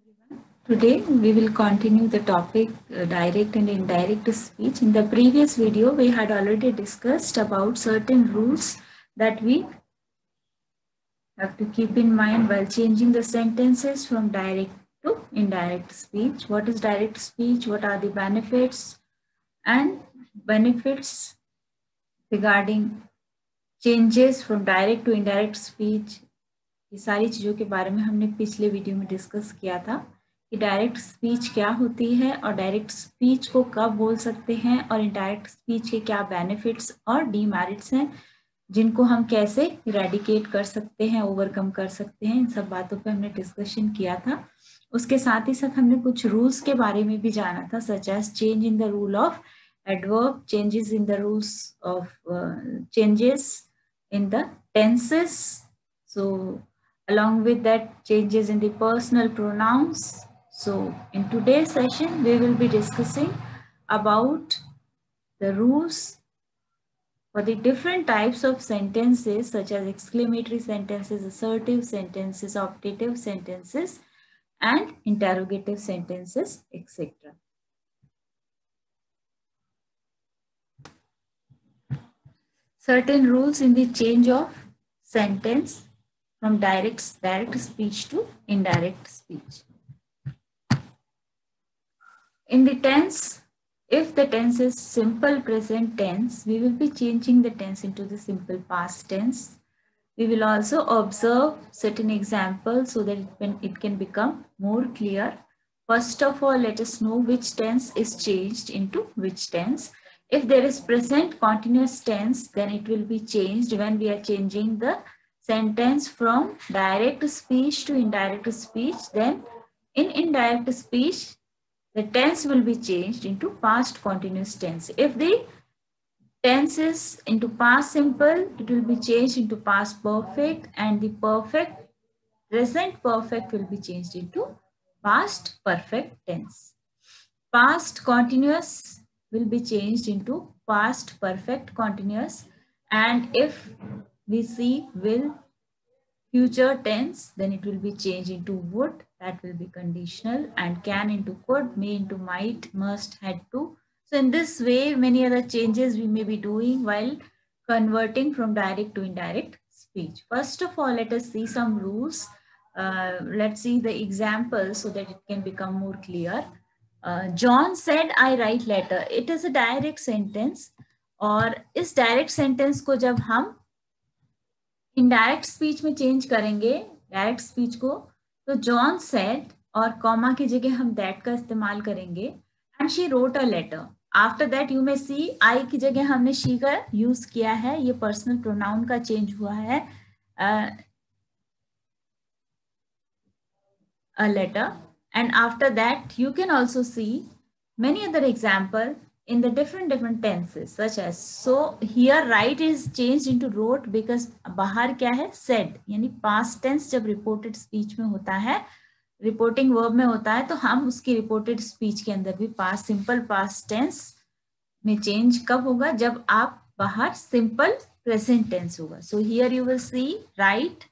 everyone. Today we will continue the topic direct and indirect speech. In the previous video, we had already discussed about certain rules that we have to keep in mind while changing the sentences from direct to indirect speech. What is direct speech? What are the benefits and benefits regarding changes from direct to indirect speech? ये सारी चीज़ों के बारे में हमने पिछले video में discuss किया था कि डायरेक्ट स्पीच क्या होती है और डायरेक्ट स्पीच को कब बोल सकते हैं और इनडायरेक्ट स्पीच के क्या बेनिफिट्स और डीमेरिट्स हैं जिनको हम कैसे इरेडिकेट कर सकते हैं, ओवरकम कर सकते हैं। इन सब बातों पे हमने डिस्कशन किया था। उसके साथ ही साथ हमने कुछ रूल्स के बारे में भी जाना था, such as change in the rule of adverb, changes in the rules of changes in the tenses. So along with that, changes in the personal pronouns. So in today's session, we will be discussing about the rules for the different types of sentences such as exclamatory sentences, assertive sentences, optative sentences, and interrogative sentences, etc. Certain rules in the change of sentence from direct speech to indirect speech. In the tense, if the tense is simple present tense, we will be changing the tense into the simple past tense. We will also observe certain examples so that it can become more clear. First of all, let us know which tense is changed into which tense. If there is present continuous tense, then it will be changed when we are changing the sentence from direct speech to indirect speech. Then in indirect speech, the tense will be changed into past continuous tense. If the tense is into past simple, it will be changed into past perfect, and the present perfect will be changed into past perfect tense. Past continuous will be changed into past perfect continuous, and if we see will future tense, then it will be changed into would, that will be conditional, and can into could, may into might, must, had to. So in this way, many other changes we may be doing while converting from direct to indirect speech. First of all, let us see some rules. Let's see the examples so that it can become more clear. John said, I write letter. It is a direct sentence. और इस direct sentence को जब हम indirect speech में change करेंगे direct speech को, तो John said और कॉमा की जगह हम दैट का इस्तेमाल करेंगे, and she wrote a letter. After that you may see I की जगह हमने शी का यूज किया है, ये पर्सनल प्रोनाउन का चेंज हुआ है, a letter. And after that you can also see many other example in the different tenses such as, so here write is changed into wrote because बाहर क्या है said, यानी past tense जब reported speech में होता है, reporting verb में होता है, तो हम उसकी reported speech के अंदर भी past simple past tense में change कब होगा, जब आप बाहर simple present tense होगा. So here you will see write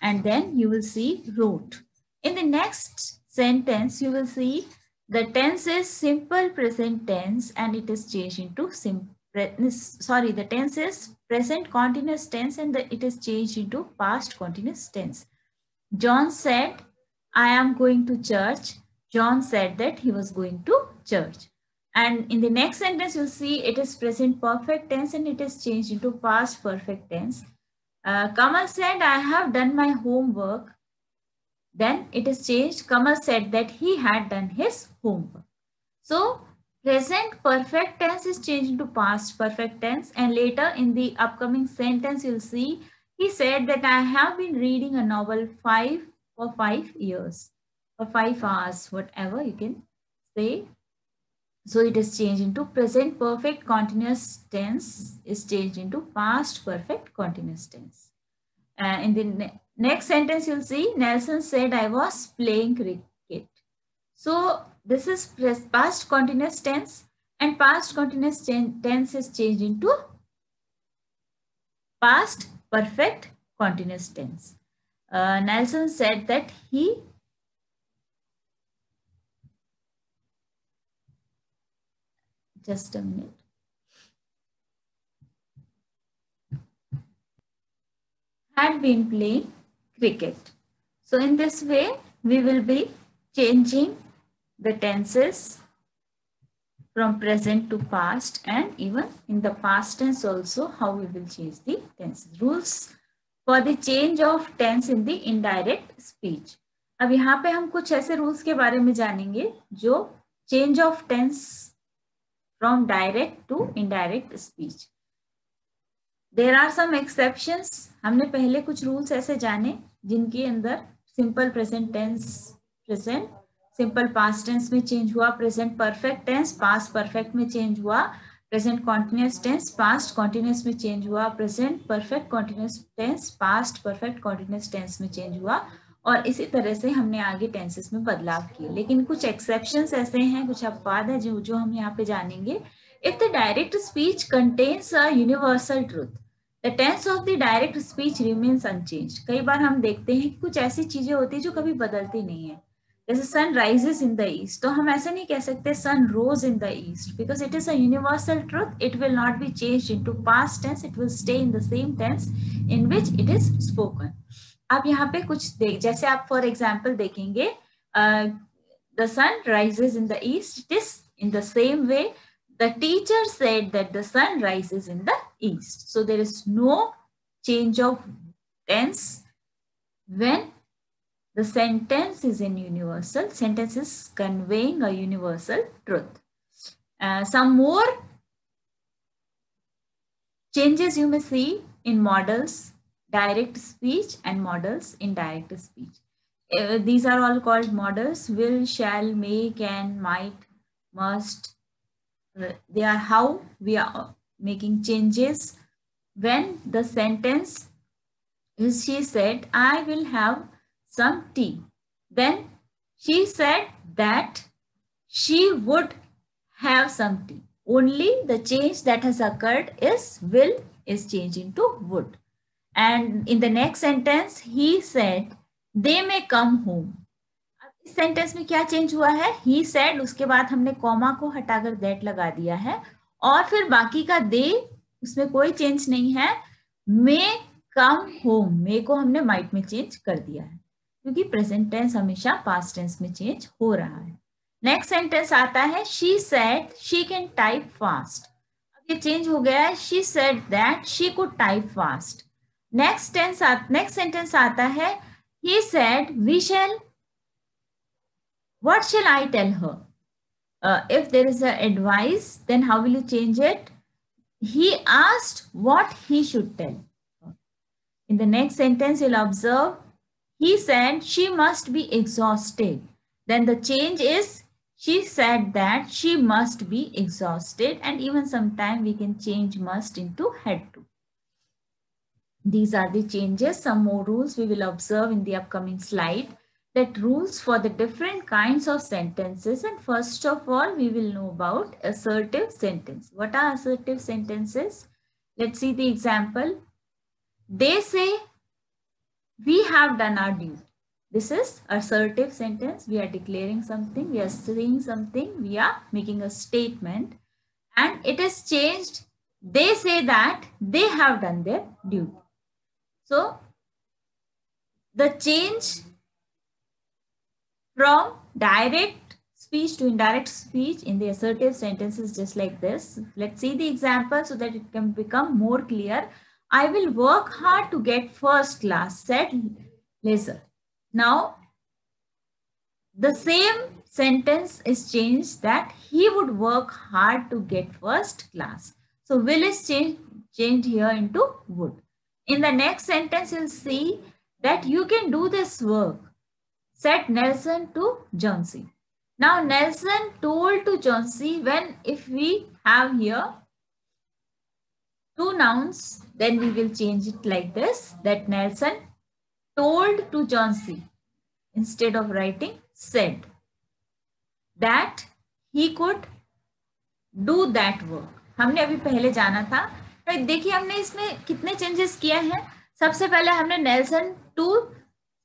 and then you will see wrote. In the next sentence, you will see the tense is simple present tense and it is changed into the tense is present continuous tense and it is changed into past continuous tense. John said, I am going to church. John said that he was going to church. And in the next sentence, you'll see it is present perfect tense and it is changed into past perfect tense. Kamal said, I have done my homework. Then it is changed. Kamal said that he had done his homework. So present perfect tense is changed into past perfect tense, and later in the upcoming sentence you'll see he said that I have been reading a novel for 5 years or 5 hours, whatever you can say. So it is changed into present perfect continuous tense is changed into past perfect continuous tense. In the next sentence, you'll see Nelson said, I was playing cricket. So this is past continuous tense, and past continuous tense is changed into past perfect continuous tense. Nelson said that he just a minute. Had been playing cricket. So in this way, we will be changing the tenses from present to past, and even in the past tense also how we will change the tenses. Rules for the change of tense in the indirect speech. अब यहाँ पे हम कुछ ऐसे rules के बारे में जानेंगे जो change of tense from direct to indirect speech. There are some exceptions. हमने पहले कुछ रूल्स ऐसे जाने जिनके अंदर simple present tense present simple past tense में चेंज हुआ, present perfect tense past perfect में चेंज हुआ, present continuous tense past continuous में चेंज हुआ, present perfect continuous tense past perfect continuous tense में चेंज हुआ, और इसी तरह से हमने आगे टेंसेस में बदलाव किए. लेकिन कुछ एक्सेप्शंस ऐसे हैं, कुछ अपवाद है जो हम यहाँ पे जानेंगे. If the direct speech contains a universal truth, the tense of the direct speech remains unchanged. कई बार हम देखते हैं कि कुछ ऐसी चीजें होती है जो कभी बदलती नहीं है. जैसे sun rises in the east, तो हम ऐसे नहीं कह सकते sun rose in the east, because it is a universal truth. It will not be changed into past tense, it will stay in the same tense in which it is spoken. आप यहाँ पे कुछ देख, जैसे आप for example देखेंगे the sun rises in the east, it is in the same way the teacher said that the sun rises in the east. So there is no change of tense when the sentence is in universal, sentence is conveying a universal truth. Some more changes you may see in models direct speech and models indirect speech. These are all called models: will, shall, may, can, might, must. They are how we are making changes when the sentence is, she said, I will have some tea. Then she said that she would have some tea. Only the change that has occurred is will is changed into would. And in the next sentence, he said, they may come home. इस sentence में क्या change हुआ है? He said, उसके बाद हमने comma को हटाकर दैट लगा दिया है, और फिर बाकी का दे, उसमें कोई चेंज नहीं है. मे कम होम, मे को हमने माइट में चेंज कर दिया है, क्योंकि प्रेजेंट टेंस हमेशा पास्ट टेंस में चेंज हो रहा है. नेक्स्ट सेंटेंस आता है, she said she can type fast. अब ये चेंज हो गया है, she said that she could type fast. Next sentence आता है, he said we shall. What shall I tell her? If there is an advice, then how will you change it? He asked what he should tell. In the next sentence, you'll observe, he said she must be exhausted. Then the change is, she said that she must be exhausted, and even sometime we can change must into had to. These are the changes. Some more rules we will observe in the upcoming slide. That rules for the different kinds of sentences, and first of all we will know about assertive sentence. What are assertive sentences? Let's see the example. They say we have done our duty. This is assertive sentence. We are declaring something, we are saying something, we are making a statement, and it is changed. They say that they have done their duty. So the change from direct speech to indirect speech in the assertive sentences just like this. Let's see the example so that it can become more clear. I will work hard to get first class, said Laser. Now, the same sentence is changed that he would work hard to get first class. So, will is changed here into would. In the next sentence, you'll see that you can do this work, said Nelson to Johnsy. Now Nelson told to Johnsy, when if we have here two nouns, then we will change it like this, that Nelson told to Johnsy, instead of writing said, that he could do that work. हमने अभी पहले जाना था. तो देखिए हमने इसमें कितने चेंजेस किए हैं. सबसे पहले हमने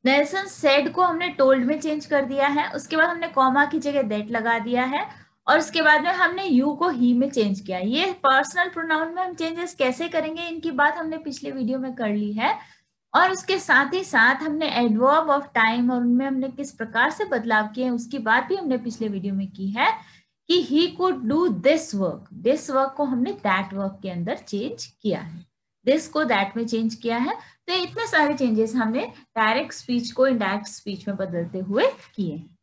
नेल्सन सेड को हमने टोल्ड में चेंज कर दिया है. उसके बाद हमने कॉमा की जगह दैट लगा दिया है, और उसके बाद में हमने यू को ही में चेंज किया। ये पर्सनल प्रोनाउन में हम चेंजेस कैसे करेंगे, इनकी बात हमने पिछले वीडियो में कर ली है। और उसके साथ ही साथ हमने एडवर्ब ऑफ टाइम और उनमें हमने किस प्रकार से बदलाव किए उसकी बात भी हमने पिछले वीडियो में की है कि he could do this work को हमने दैट वर्क के अंदर चेंज किया है, दिस को दैट में चेंज किया है। तो इतने सारे चेंजेस हमने डायरेक्ट स्पीच को इनडायरेक्ट स्पीच में बदलते हुए किए हैं।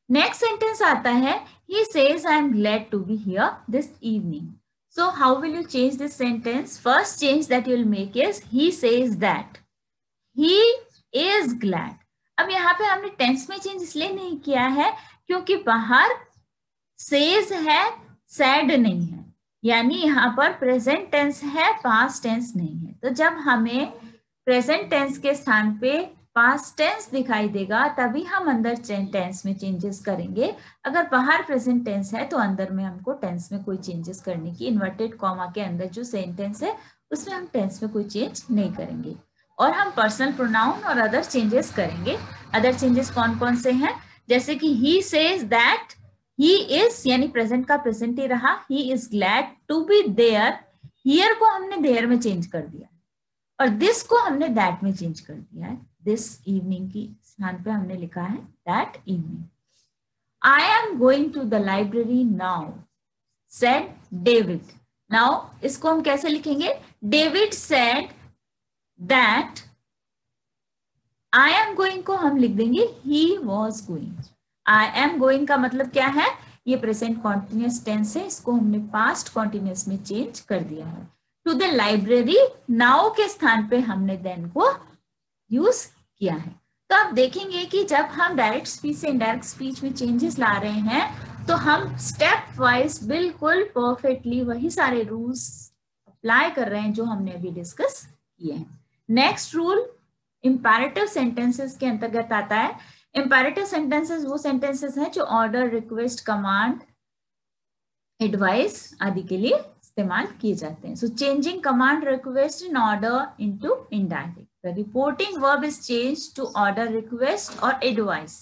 नेक्स्ट सेंटेंस आता है, he says I am glad to be here this evening. So how will you change this sentence? First change that you will make is he says that he is glad. अब यहाँ पे हमने tense में change इसलिए नहीं किया है क्योंकि बाहर सेज है, सैड नहीं है, यानी यहाँ पर प्रेजेंट टेंस है, पास्ट टेंस नहीं है। तो जब हमें प्रेजेंट टेंस के स्थान पे पास्ट टेंस दिखाई देगा तभी हम अंदर टेंस में चेंजेस करेंगे। अगर बाहर प्रेजेंट टेंस है तो अंदर में हमको टेंस में कोई चेंजेस करने की, इन्वर्टेड कॉमा के अंदर जो सेंटेंस है उसमें हम टेंस में कोई चेंज नहीं करेंगे और हम पर्सनल प्रोनाउन और अदर चेंजेस करेंगे। अदर चेंजेस कौन कौन से हैं, जैसे कि he says that he is, यानी प्रेजेंट का प्रेजेंट ही रहा, he is glad to be there, here को हमने देयर में चेंज कर दिया और दिस को हमने दैट में चेंज कर दिया है। दिस इवनिंग की स्थान पे हमने लिखा है that evening. I am going to the library now said David. Now इसको हम कैसे लिखेंगे, David said that, I am going को हम लिख देंगे he was going. I am going का मतलब क्या है, ये प्रेजेंट कॉन्टिन्यूअस टेंस है, इसको हमने पास्ट कॉन्टिन्यूअस में चेंज कर दिया है। टू द लाइब्रेरी, नाउ के स्थान पे हमने देन को यूज किया है। तो आप देखेंगे कि जब हम डायरेक्ट स्पीच से इनडायरेक्ट स्पीच में चेंजेस ला रहे हैं तो हम स्टेप वाइज बिल्कुल परफेक्टली वही सारे रूल्स अप्लाई कर रहे हैं जो हमने अभी डिस्कस किए हैं। नेक्स्ट रूल इंपैरेटिव सेंटेंसेस के अंतर्गत आता है। इंपैरेटिव सेंटेंसेस वो सेंटेंसेस हैं जो ऑर्डर, रिक्वेस्ट, कमांड, एडवाइस आदि के लिए इस्तेमाल किए जाते हैं। So changing command, request in order into indirect. The reporting verb is change to order, request और एडवाइस।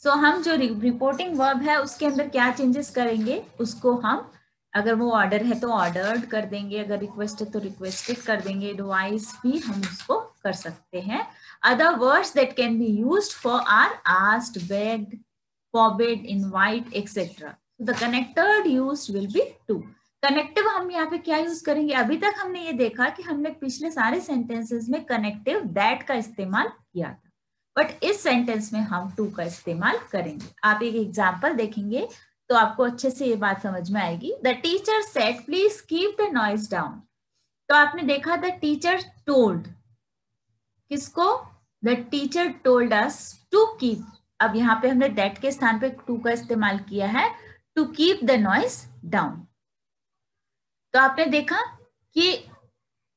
सो हम जो रिपोर्टिंग वर्ब है उसके अंदर क्या चेंजेस करेंगे, उसको हम, अगर वो ऑर्डर है तो ऑर्डर्ड कर देंगे, अगर रिक्वेस्ट है तो रिक्वेस्टेड कर देंगे, एडवाइस भी हम उसको कर सकते हैं। Other words that can be used for are asked, begged, forbid, invite, etc. So the connected used will be to. Connective हम यहाँ पे क्या यूज करेंगे, अभी तक हमने ये देखा कि हमने पिछले सारे सेंटेंसेस में कनेक्टिव दैट का इस्तेमाल किया था, बट इस सेंटेंस में हम टू का इस्तेमाल करेंगे। आप एक एग्जांपल देखेंगे तो आपको अच्छे से ये बात समझ में आएगी। The teacher said please keep the noise down. तो आपने देखा द टीचर टोल्ड, किसको, the teacher told us to keep. अब यहाँ पे हमने दैट के स्थान पे टू का इस्तेमाल किया है, to keep the noise down. तो आपने देखा कि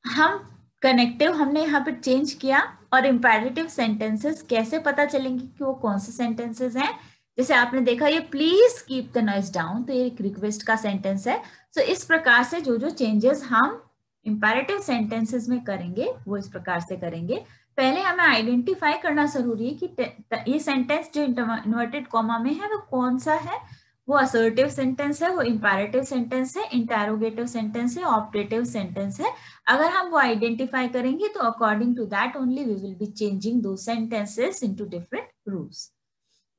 हम कनेक्टिव हमने यहाँ पे चेंज किया और इंपैरेटिव सेंटेंसेस कैसे पता चलेंगे कि वो कौन से सेंटेंसेस हैं। जैसे आपने देखा ये please keep the noise down, तो ये एक रिक्वेस्ट का सेंटेंस है। सो इस प्रकार से जो जो चेंजेस हम इंपैरेटिव सेंटेंसेस में करेंगे वो इस प्रकार से करेंगे। पहले हमें आइडेंटिफाई करना जरूरी है कि ये सेंटेंस जो इन्वर्टेड कॉमा में है वो कौन सा है, वो असर्टिव सेंटेंस है, वो इंपैरेटिव सेंटेंस है, इंटरोगेटिव सेंटेंस है, ऑपरेटिव सेंटेंस है। अगर हम वो आइडेंटिफाई करेंगे तो according to that only we will be changing दो sentences into different rules.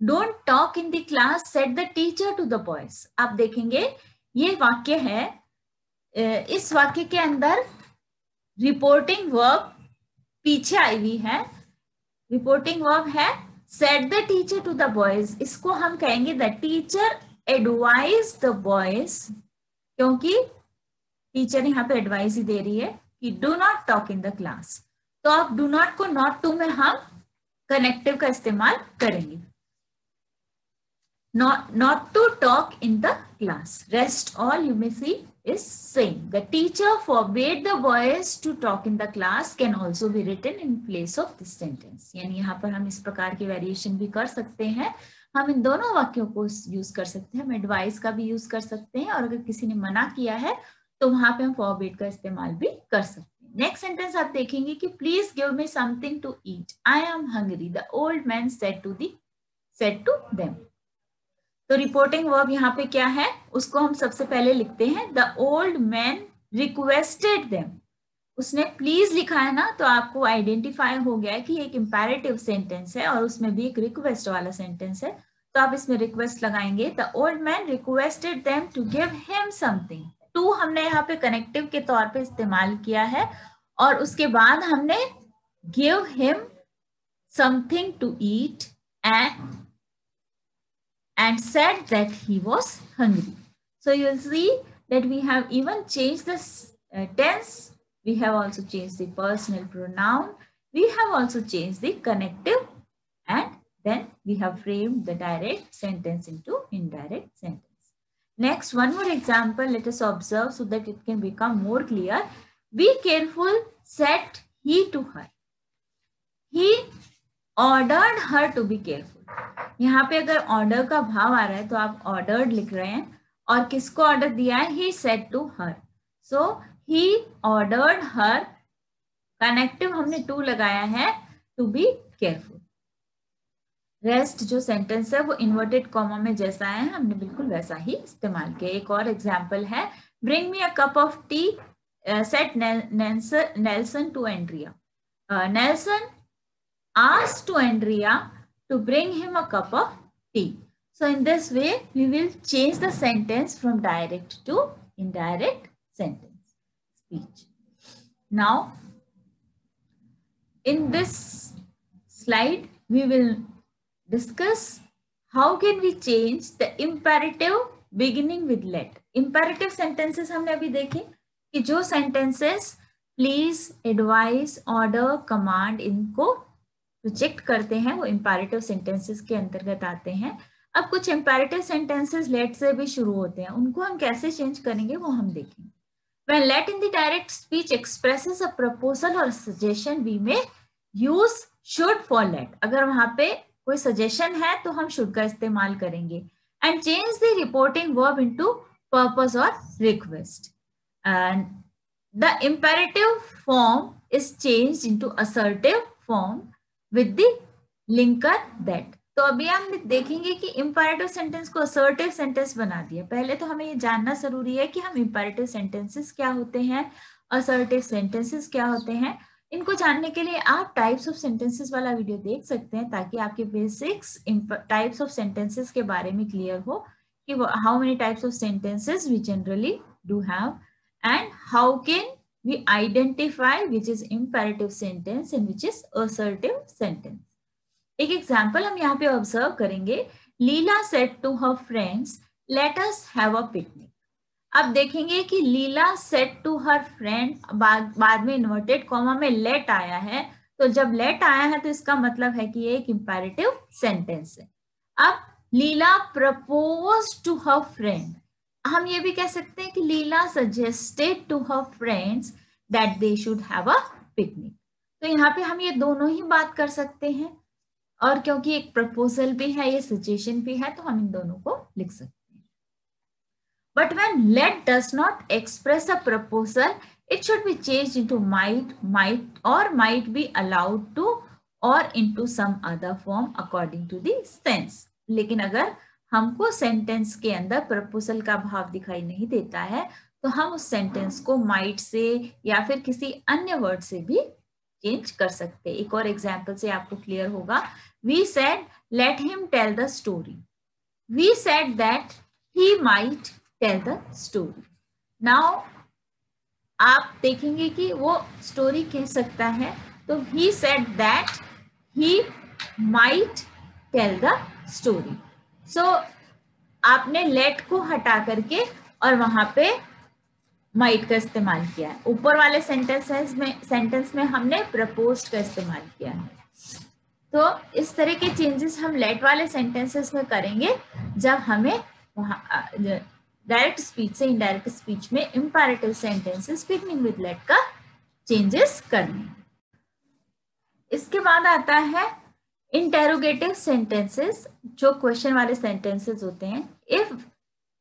Don't talk in the class said the teacher to the boys. आप देखेंगे ये वाक्य है, इस वाक्य के अंदर रिपोर्टिंग वर्ब पीछे आई हुई है, रिपोर्टिंग वर्ब है said the teacher to the boys. इसको हम कहेंगे the teacher advise the boys, क्योंकि टीचर यहाँ पे एडवाइस ही दे रही है कि do not talk in the class. तो आप डू नॉट को नॉट टू में हम कनेक्टिव का इस्तेमाल करेंगे, not to talk in the class. Rest all you may see is same. The teacher forbade the boys to talk in the class can also be written in place of this sentence. यानी यहाँ पर हम इस प्रकार की variation भी कर सकते हैं। हम इन दोनों वाक्यों को यूज कर सकते हैं, हम एडवाइस का भी यूज कर सकते हैं और अगर किसी ने मना किया है तो वहां पे हम forbade का इस्तेमाल भी कर सकते हैं। नेक्स्ट सेंटेंस आप देखेंगे कि please give me something to eat, I am hungry, the old man said to them. तो रिपोर्टिंग वर्ब यहाँ पे क्या है, उसको हम सबसे पहले लिखते हैं the old man requested them. उसने प्लीज लिखा है ना, तो आपको आइडेंटिफाई हो गया है कि एक इंपैरेटिव सेंटेंस है और उसमें भी एक रिक्वेस्ट वाला सेंटेंस है, तो आप इसमें रिक्वेस्ट लगाएंगे। The old man requested them to give him something. To हमने यहाँ पे कनेक्टिव के तौर पे इस्तेमाल किया है, और उसके बाद हमने give him something to eat and said that he was hungry. So you will see that we have even changed the tense. We have also changed the personal pronoun. We have also changed the connective, and then we have framed the direct sentence into indirect sentence. Next, one more example. Let us observe so that it can become more clear. Be careful, said he to her. He ordered her to be careful. यहाँ पे अगर order का भाव आ रहा है तो आप ordered लिख रहे हैं, और किसको ऑर्डर दिया है, he said to her. So he ordered her, connective हमने टू लगाया है, टू बी केयरफुल। रेस्ट जो सेंटेंस है वो इन्वर्टेड कॉमा में जैसा है हमने बिल्कुल वैसा ही इस्तेमाल किया। एक और एग्जाम्पल है, bring me a cup of tea said Nelson to Andrea. Nelson asked to Andrea to bring him a cup of tea. So in this way, we will change the sentence from direct to indirect sentence speech. Now, in this slide, we will discuss how can we change the imperative beginning with let. Imperative sentences हमने अभी देखे कि जो sentences please, advise, order, command इनको reject करते हैं वो imperative sentences के अंतर्गत आते हैं। अब कुछ इंपैरेटिव सेंटेंसेस लेट से भी शुरू होते हैं, उनको हम कैसे चेंज करेंगे वो हम देखेंगे। When let in the direct speech expresses a proposal or suggestion, we may use should for let. अगर वहां पे कोई सजेशन है तो हम should का इस्तेमाल करेंगे। And change the reporting verb into purpose or request. And the imperative form is changed into assertive form with the linker that. तो अभी हम देखेंगे कि इंपैरेटिव सेंटेंस को असर्टिव सेंटेंस बना दिया। पहले तो हमें ये जानना जरूरी है कि हम इंपैरेटिव सेंटेंसेस क्या होते हैं, असर्टिव सेंटेंसेस क्या होते हैं। इनको जानने के लिए आप टाइप्स ऑफ सेंटेंसेस वाला वीडियो देख सकते हैं, ताकि आपके बेसिक्स टाइप्स ऑफ सेंटेंसेस के बारे में क्लियर हो कि how many types of sentences we generally do have and how can we identify which is imperative sentence and which is assertive sentence. एक एग्जाम्पल हम यहाँ पे ऑब्जर्व करेंगे, Leela said to her friends let us have a picnic. अब देखेंगे कि Leela said to her friend, बाद में इन्वर्टेड कॉमा में लेट आया है, तो जब लेट आया है तो इसका मतलब है कि ये एक इंपैरेटिव सेंटेंस है। अब Leela propose to her friend, हम ये भी कह सकते हैं कि Leela suggested to her friends that they should have a picnic. तो यहाँ पे हम ये दोनों ही बात कर सकते हैं, और क्योंकि एक प्रपोजल भी है, ये सजेशन भी है, तो हम इन दोनों को लिख सकते हैं। But when let does not express a proposal, it should be changed into might be allowed to or into some other form according to the sense. लेकिन अगर हमको सेंटेंस के अंदर प्रपोजल का भाव दिखाई नहीं देता है तो हम उस सेंटेंस को माइट से या फिर किसी अन्य वर्ड से भी चेंज कर सकते हैं। एक और एग्जांपल से आपको क्लियर होगा, we said let him tell the story, we said that he might tell the story. Now आप देखेंगे कि वो स्टोरी कह सकता है, तो he said that he might tell the story. So आपने लेट को हटा करके और वहां पे माइट का इस्तेमाल किया है। ऊपर वाले सेंटेंस में हमने प्रपोज्ड का इस्तेमाल किया है। तो इस तरह के चेंजेस हम लेट वाले सेंटेंसेस में करेंगे जब हमें डायरेक्ट स्पीच से इनडायरेक्ट स्पीच में imperative sentences beginning with let का चेंजेस करने। इसके बाद आता है इंटेरोगेटिव सेंटेंसेस, जो क्वेश्चन वाले सेंटेंसेस होते हैं। If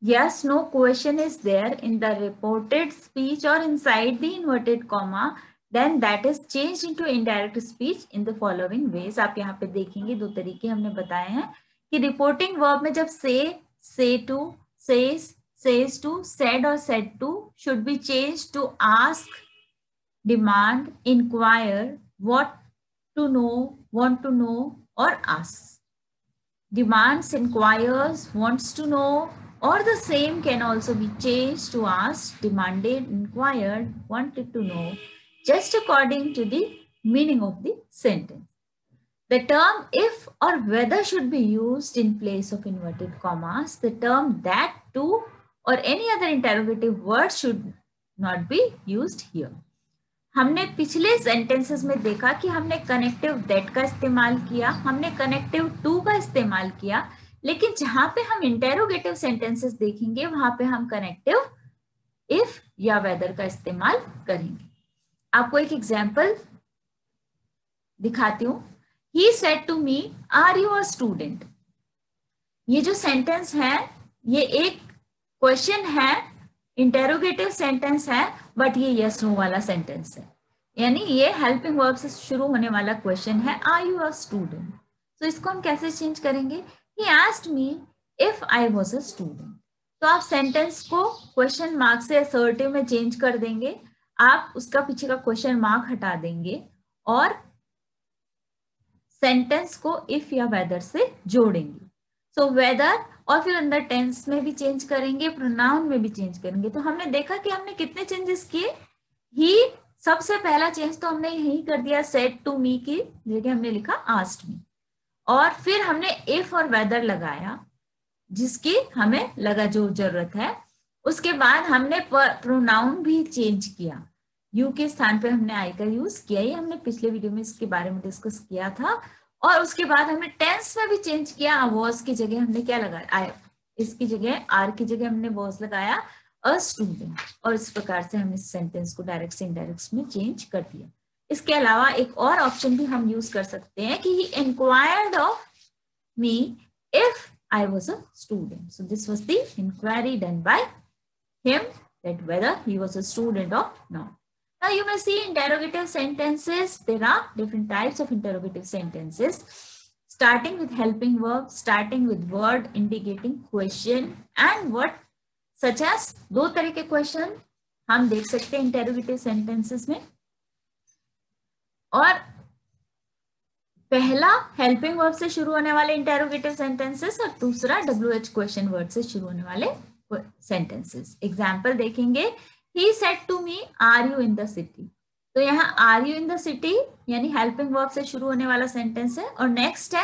yes, no question is there in the reported speech or inside the inverted comma, then that is changed into indirect speech in the following ways. आप यहाँ पे देखेंगे दो तरीके हमने बताए हैं कि रिपोर्टिंग वर्ब में जब say to, says to, said or said to should be changed to ask, demand, inquire, what to know, want to know, or ask. Demands, inquires, wants to know, or the same can also be changed to ask, demanded, inquired, wanted to know, just according to the meaning of the sentence. The term if or whether should be used in place of inverted commas. The term that, to, or any other interrogative word should not be used here. हमने पिछले sentences में देखा कि हमने connective that का इस्तेमाल किया, हमने कनेक्टिव टू का इस्तेमाल किया, लेकिन जहां पे हम इंटेरोगेटिव सेंटेंसेस देखेंगे वहां पे हम कनेक्टिव इफ या वेदर का इस्तेमाल करेंगे. आपको एक एग्जांपल दिखाती हूं. He said to me, are you a student? ये जो सेंटेंस है ये एक क्वेश्चन है, इंटेरोगेटिव सेंटेंस है, बट ये यस नो वाला सेंटेंस है, यानी ये हेल्पिंग वर्ब से शुरू होने वाला क्वेश्चन है, आर यू अ स्टूडेंट. तो इसको हम कैसे चेंज करेंगे? He asked me if I was a student. तो आप सेंटेंस को क्वेश्चन मार्क से असर्टिव में चेंज कर देंगे, आप उसका पीछे का क्वेश्चन मार्क हटा देंगे और सेंटेंस को इफ या वेदर से जोड़ेंगे. सो वेदर और फिर अंदर टेंस में भी चेंज करेंगे, प्रोनाउन में भी चेंज करेंगे. तो हमने देखा कि हमने कितने चेंजेस किए. ही सबसे पहला चेंज तो हमने यही कर दिया, सेड टू मी की जगह हमने लिखा आस्क्ड मी, और फिर हमने इफ और वेदर लगाया जिसकी हमें लगा जो जरूरत है. उसके बाद हमने प्रोनाउन भी चेंज किया, यू के स्थान पे हमने आई का यूज किया, ये हमने पिछले वीडियो में इसके बारे में डिस्कस किया था. और उसके बाद हमने टेंस में भी चेंज किया, वॉज की जगह हमने क्या लगाया, इसकी जगह आर की जगह हमने वॉज लगाया, अ स्टूडेंट, और इस प्रकार से हम इस सेंटेंस को डायरेक्ट से इनडायरेक्ट में चेंज कर दिया. इसके अलावा एक और ऑप्शन भी हम यूज कर सकते हैं कि he inquired of me if I was a student. So this was the inquiry done by him that whether he was a student और not. Now you may see interrogative sentences. There are different types of interrogative sentences, starting with helping verb, starting with word indicating question and what, such as दो तरह के question हम देख सकते हैं interrogative sentences में. और पहला हेल्पिंग वर्ब से शुरू होने वाले इंटेरोगेटिव सेंटेंसेस और दूसरा WH क्वेश्चन वर्ड से शुरू होने वाले सेंटेंसेस. एग्जाम्पल देखेंगे. He said to me, are you in the city? तो यहाँ are you in the city यानी हेल्पिंग वर्ब से शुरू होने वाला सेंटेंस है. और नेक्स्ट है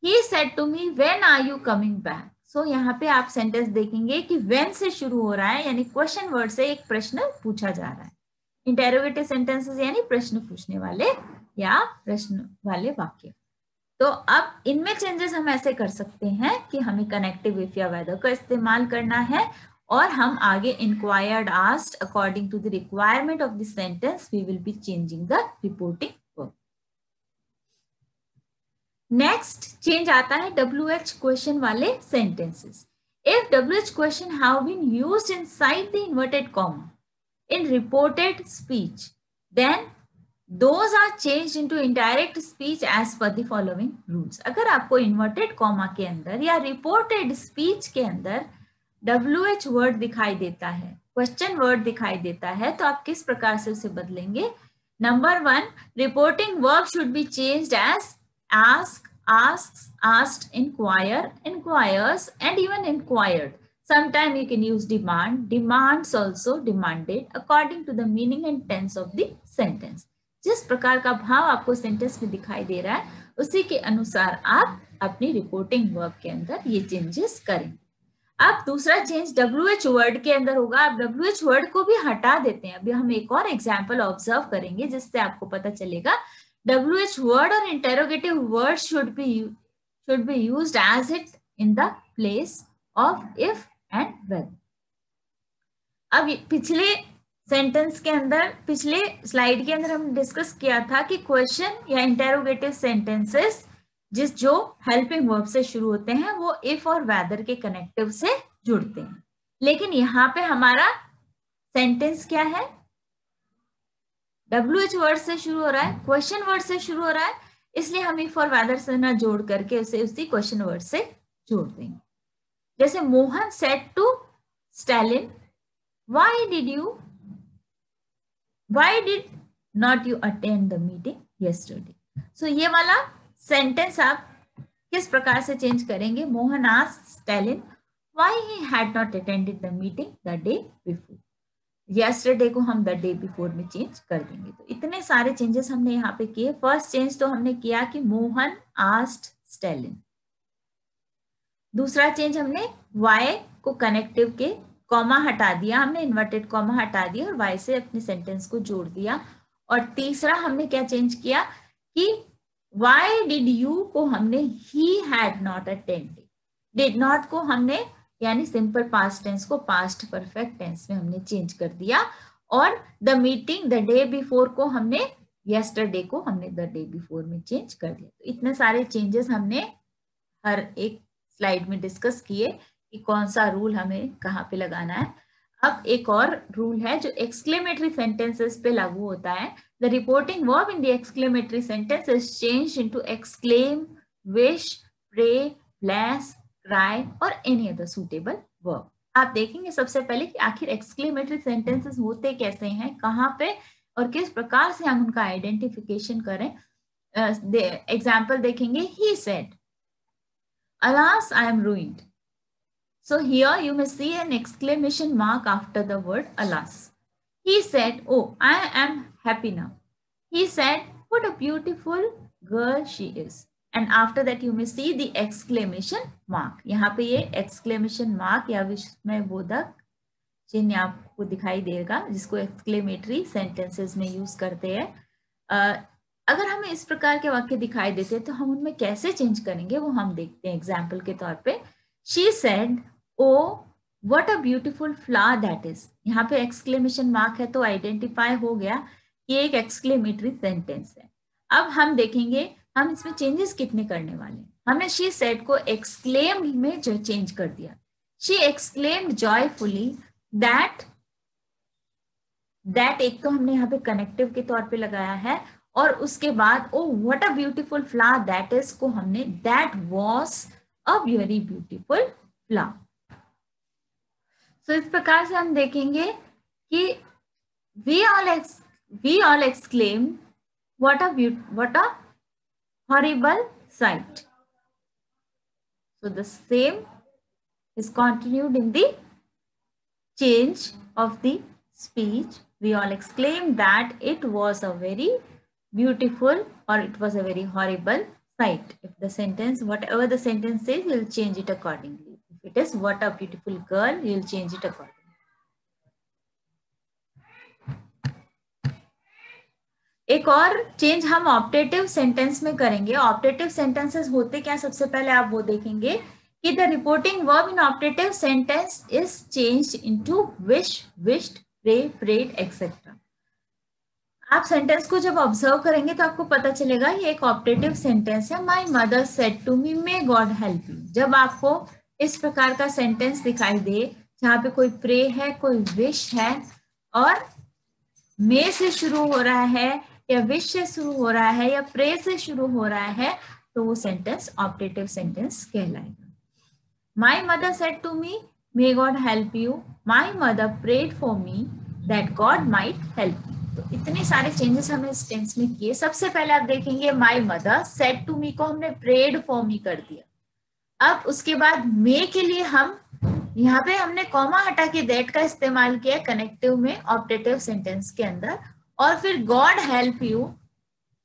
he said to me, when are you coming back? सो यहाँ पे आप सेंटेंस देखेंगे कि when से शुरू हो रहा है, यानी क्वेश्चन वर्ड से एक प्रश्न पूछा जा रहा है. इंटेरोगेटिव सेंटेंसेस यानी प्रश्न पूछने वाले या प्रश्न वाले वाक्य. तो अब इनमें चेंजेस हम ऐसे कर सकते हैं कि हमें कनेक्टिव इफ या वेदर का इस्तेमाल करना है और हम आगे inquired, asked, according to the requirement of the sentence, we will be changing the reporting verb. Next change आता है WH question वाले sentences. If WH question have been used inside the inverted comma in reported speech, then those are changed into indirect speech as per the following rules. अगर आपको inverted comma के अंदर या reported speech के अंदर WH word दिखाई देता है, क्वेश्चन वर्ड दिखाई देता है, तो आप किस प्रकार से उसे बदलेंगे? Number 1, reporting verb should be changed as ask, asks, asked, enquire, enquires and even enquired. Sometime you can use demand, demands also, demanded, according to the meaning and tense of the sentence. जिस प्रकार का भाव आपको sentence में दिखाई दे रहा है उसी के अनुसार आप अपनी रिपोर्टिंग वर्ब के अंदर ये चेंजेस करें. अब दूसरा चेंज WH वर्ड के अंदर होगा. आप WH वर्ड को भी हटा देते हैं. अभी हम एक और एग्जांपल ऑब्जर्व करेंगे जिससे आपको पता चलेगा. WH वर्ड और interrogative word should be used as it in the place of if and whether. अब पिछले सेंटेंस के अंदर, पिछले स्लाइड के अंदर हम डिस्कस किया था कि क्वेश्चन या इंटेरोगेटिव सेंटेंसेस जो हेल्पिंग वर्ब से शुरू होते हैं वो इफ और वेदर के कनेक्टिव से जुड़ते हैं. लेकिन यहाँ पे हमारा सेंटेंस क्या है? WH वर्ड से शुरू हो रहा है, क्वेश्चन वर्ड से शुरू हो रहा है, इसलिए हम इफ और वेदर से ना जोड़ करके उसे उसी क्वेश्चन वर्ड से जोड़ देंगे. जैसे Mohan said to Stalin, why did not you attend the meeting yesterday. So ये वाला सेंटेंस आप किस प्रकार से चेंज करेंगे? Mohan asked Stalin why he had not attended the meeting the day before. Yesterday को हम द डे बिफोर में चेंज कर देंगे। तो इतने सारे चेंजेस हमने यहाँ पे किए। फर्स्ट चेंज तो हमने किया कि मोहन आस्क्ड स्टैलिन। दूसरा चेंज हमने वाई को कनेक्टिव के कॉमा हटा दिया, हमने इन्वर्टेड कॉमा हटा दिया और वाई से अपने सेंटेंस को जोड़ दिया। और तीसरा हमने क्या चेंज किया कि वाई डिड यू को हमने ही had not attended, did not को हमने यानी सिंपल पास्ट टेंस को पास्ट परफेक्ट टेंस में हमने चेंज कर दिया। और the meeting the day before को हमने यस्टरडे को हमने द डे बिफोर में चेंज कर दिया। तो इतने सारे चेंजेस हमने हर एक स्लाइड में डिस्कस किए कि कौन सा रूल हमें कहाँ पे लगाना है। अब एक और रूल है जो एक्सक्लेमेटरी सेंटेंसेस पे लागू होता है। The reporting verb in the exclamatory sentence is changed into exclaim, wish, pray, bless, cry और एनी अदर सुटेबल वर्ब। आप देखेंगे सबसे पहले कि आखिर एक्सक्लेमेटरी सेंटेंसेस होते कैसे हैं, कहाँ पे और किस प्रकार से हम उनका आइडेंटिफिकेशन करें। एग्जाम्पल देखेंगे, he said, alas, I am ruined. So here you may see an exclamation mark after the word alas. He said, oh, I am happy now. He said, what a beautiful girl she is. And after that you may see the exclamation mark. यहाँ पे ये exclamation mark या विस्मयबोधक चिन्ह आपको दिखाई देगा जिसको exclamatory sentences में यूज करते हैं। अगर हमें इस प्रकार के वाक्य दिखाई देते हैं तो हम उनमें कैसे चेंज करेंगे वो हम देखते हैं। एग्जाम्पल के तौर पे, she said, oh, what a beautiful flower that is. यहाँ पे एक्सक्लेमेशन मार्क है तो आइडेंटिफाई हो गया कि एक एक्सक्लेमेटरी सेंटेंस है। अब हम देखेंगे हम इसमें चेंजेस कितने करने वाले हैं। हमने she said को exclaimed में जो चेंज कर दिया। she exclaimed joyfully that एक तो हमने यहाँ पे कनेक्टिव के तौर पे लगाया है और उसके बाद oh what a beautiful flower that is को हमने that was a very beautiful flower. So इस प्रकार से हम देखेंगे कि we all exclaim what a horrible sight. So the same is continued in the change of the speech. We all exclaimed that it was a very beautiful or it was a very horrible sight. If the sentence, whatever the sentence says, you'll change it accordingly. If it is what a beautiful girl, you'll change it accordingly. एक और change हम optative sentence में करेंगे। Optative sentences होते क्या, सबसे पहले आप वो देखेंगे कि the reporting verb in optative sentence is changed into wish, wished, pray, prayed, etcetera. आप सेंटेंस को जब ऑब्जर्व करेंगे तो आपको पता चलेगा ये एक ऑप्टेटिव सेंटेंस है। My mother said to me may God help you. जब आपको इस प्रकार का सेंटेंस दिखाई दे जहाँ पे कोई प्रे है, कोई विश है और मे से शुरू हो रहा है या विश से शुरू हो रहा है या प्रे से शुरू हो रहा है तो वो सेंटेंस ऑप्टेटिव सेंटेंस कहलाएगा। My mother said to me may God help you. My mother prayed for me that God might help me. तो इतने सारे चेंजेस हमने इस टेंस में किए। सबसे पहले आप देखेंगे my mother said to me को हमने prayed for me कर दिया। अब उसके बाद may के लिए हम यहाँ पे हमने कॉमा हटा के that का इस्तेमाल किया कनेक्टिव में ऑप्टेटिव सेंटेंस के अंदर और फिर God help you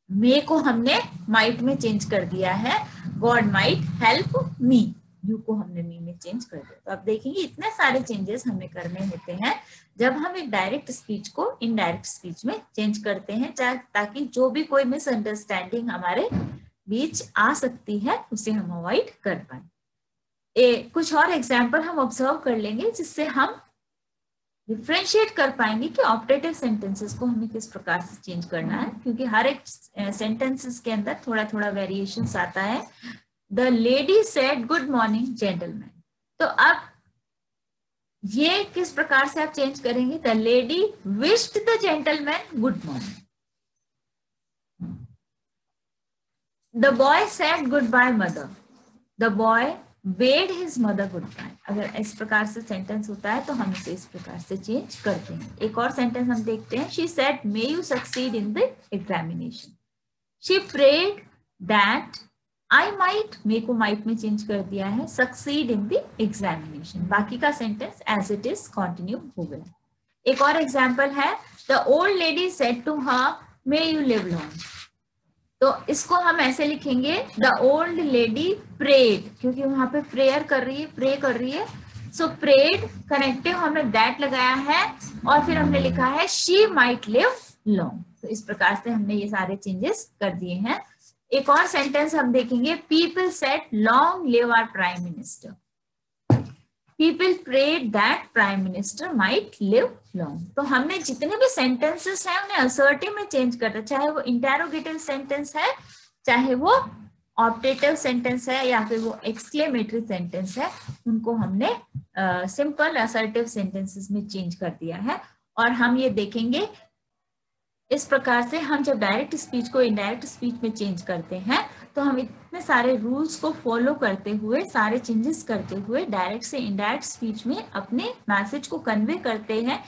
may को हमने might में चेंज कर दिया है। God might help me, you को हमने मी में चेंज कर दिया। तो आप देखेंगे इतने सारे चेंजेस हमें करने होते हैं जब हम एक डायरेक्ट स्पीच को इनडायरेक्ट स्पीच में चेंज करते हैं, ताकि जो भी कोई मिसअंडरस्टैंडिंग हमारे बीच आ सकती है उसे हम अवॉइड कर पाए। कुछ और एग्जाम्पल हम ऑब्जर्व कर लेंगे जिससे हम डिफ्रेंशिएट कर पाएंगे कि ऑप्टेटिव सेंटेंसेस को हमें किस प्रकार से चेंज करना है, क्योंकि हर एक सेंटेंसेस के अंदर थोड़ा थोड़ा वेरिएशंस आता है। The lady said good morning gentlemen। तो अब ये किस प्रकार से आप चेंज करेंगे? The lady wished the gentleman good morning। The boy said goodbye mother। The boy bade his mother goodbye. अगर इस प्रकार से सेंटेंस होता है तो हम इसे इस प्रकार से चेंज करते हैं। एक और सेंटेंस हम देखते हैं, she said may you succeed in the examination. She prayed that I might, may को माइट में चेंज कर दिया है, सक्सीड इन द एग्जामिनेशन। बाकी का sentence as it is continue हो गया। एक और एग्जाम्पल है, the old lady said to her may you live long. तो इसको हम ऐसे लिखेंगे, द ओल्ड लेडी प्रेड, क्योंकि वहां पे प्रेयर कर रही है, प्रे कर रही है। सो प्रेड कनेक्टिव हमने दैट लगाया है और फिर हमने लिखा है शी माइट लिव लॉन्ग। तो इस प्रकार से हमने ये सारे चेंजेस कर दिए हैं। एक और सेंटेंस हम देखेंगे, people said long live our prime minister. People prayed that prime minister might live long. तो हमने जितने भी सेंटेंसेस हैं उन्हें असर्टिव में चेंज करते, चाहे वो इंटेरोगेटिव सेंटेंस है, चाहे वो ऑप्टेटिव सेंटेंस है, या फिर वो एक्सक्लेमेटरी सेंटेंस है, उनको हमने सिंपल असर्टिव सेंटेंसेस में चेंज कर दिया है। और हम ये देखेंगे इस प्रकार से हम जब डायरेक्ट स्पीच को इनडायरेक्ट स्पीच में चेंज करते हैं तो हम इतने सारे रूल्स को फॉलो करते हुए, सारे चेंजेस करते हुए डायरेक्ट से इनडायरेक्ट स्पीच में अपने मैसेज को कन्वे करते हैं।